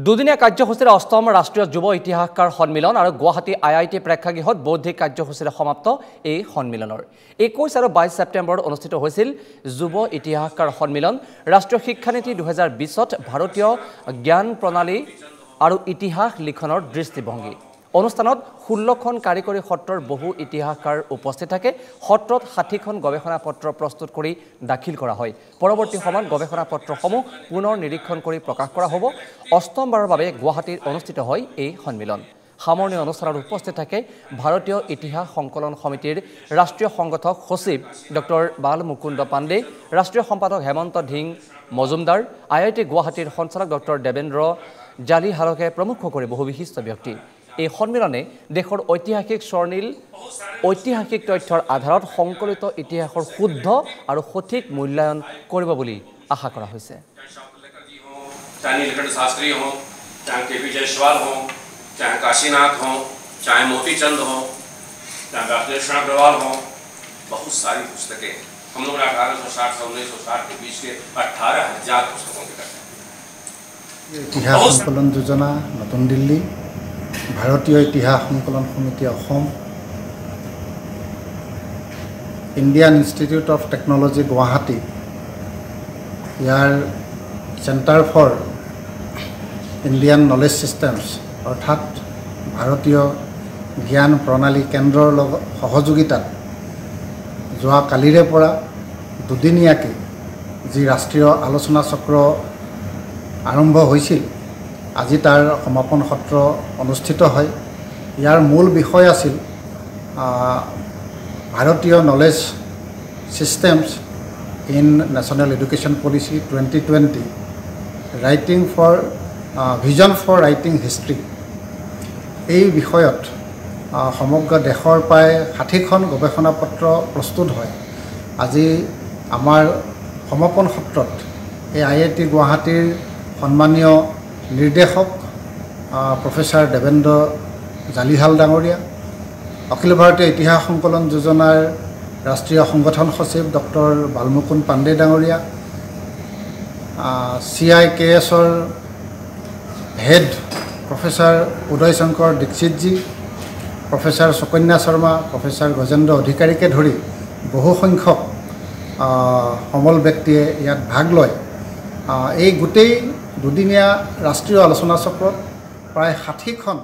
দুদিনীয়া কাৰ্যসূচীৰে অষ্টম ৰাষ্ট্ৰীয় যুৱ ইতিহাসকাৰ সন্মিলন আৰু গুৱাহাটী IIT প্ৰেক্ষাগৃহত বৌদ্ধিক কাৰ্যসূচীৰে সমাপ্ত এই সন্মিলনৰ 21 আৰু 22 ছেপ্টেম্বৰত অনুষ্ঠিত হৈছিল যুৱ ইতিহাসকাৰ সন্মিলন ৰাষ্ট্ৰীয় শিক্ষানীতি 2020ত ভাৰতীয় জ্ঞান প্ৰণালী আৰু ইতিহাস লিখনৰ দৃষ্টিভংগী অনুষ্ঠানত 16খন কাৰিকৰী সত্ৰৰ বহু ইতিহাসকাৰ উপস্থিত থাকে সত্ৰত 60খন গৱেষণা পত্ৰ প্ৰস্তুত কৰি দাখিল কৰা হয় পৰৱৰ্তী সময়ত গৱেষণা পত্ৰসমূহ পুনৰ নিৰীক্ষণ কৰি প্ৰকাশ কৰা হ'ব অষ্টমবাৰৰ বাবে গুৱাহাটীত অনুষ্ঠিত হয় এই সন্মিলন সামৰণি অনুষ্ঠানত উপস্থিত থাকে ভাৰতীয় ইতিহাস সংকলন সমিতিৰ ৰাষ্ট্ৰীয় সংগঠক সচিব ডক্টৰ বাল মুকুন্দ পাণ্ডে ৰাষ্ট্ৰীয় সম্পাদক হেমন্ত ধিং মজুমদাৰ IIT গুৱাহাটীৰ সঞ্চালক ডক্টৰ দেবেন্দ্ৰ জালিহালকে প্ৰমুখ কৰি বহু বিশিষ্ট ব্যক্তি এই সন্মিলনে দেশৰ ঐতিহাসিক স্বৰ্ণিল ঐতিহাসিক তথ্যৰ আধাৰত সংকলিত ইতিহাসৰ শুদ্ধ আৰু সঠিক মূল্যায়ন কৰিব বুলি আশা কৰা হৈছে चाहे नीलकंठ शास्त्री हो चाहे KP जयसवाल हो चाहे काशीनाथ हो चाहे मोतीचंद हो चाहे राजेश्वर अग्रवाल हो बहुत सारी पुस्तकें हम लोग 1860 से 1960 के बीच के 18,000 पुस्तकों के करते हैं इतिहास संकलन योजना नतुन दिल्ली भारतीय इतिहास संकलन समिति Assam Indian Institute of Technology Guwahati यार centre for Indian knowledge systems अर्थात भारतीय ज्ञान प्रणाली केन्द्र सहयोगिता जोआ कालिरे परा दुदिनियाके जी राष्ट्रीय आलोचना चक्र आरम्भ होइছিল আজি तार समापन सत्र अनुष्ठित है यार मूल विषय आसिल भारतीय knowledge systems in national education policy 2020 writing for vision for writing history এই বিষয়ত সমগ্ৰ দেশৰ প্ৰায় 60খন গৱেষণা পত্ৰ প্ৰস্তুত হয় আজি আমাৰ সমাপন সত্ৰত এই IIT গুৱাহাটীৰ সন্মানীয় निर्देशक प्रोफेसर देवेंद्र जालिहाल डांगरिया अखिल भारतीय इतिहास संकलन योजनार राष्ट्रीय संगठन सचिव डॉक्टर बालमुकुंद पांडे डांगरिया CIKSर हेड प्रोफेसर उदय शंकर दीक्षित जी प्रोफेसर सुकन्या शर्मा प्रोफेसर गजेंद्र अधिकारी के धरी बहु संख्यक समल व्यक्तिये इयात भाग लय এই গোটেই দুদিনীয়া ৰাষ্ট্ৰীয় আলোচনা চক্ৰত প্ৰায় 60খন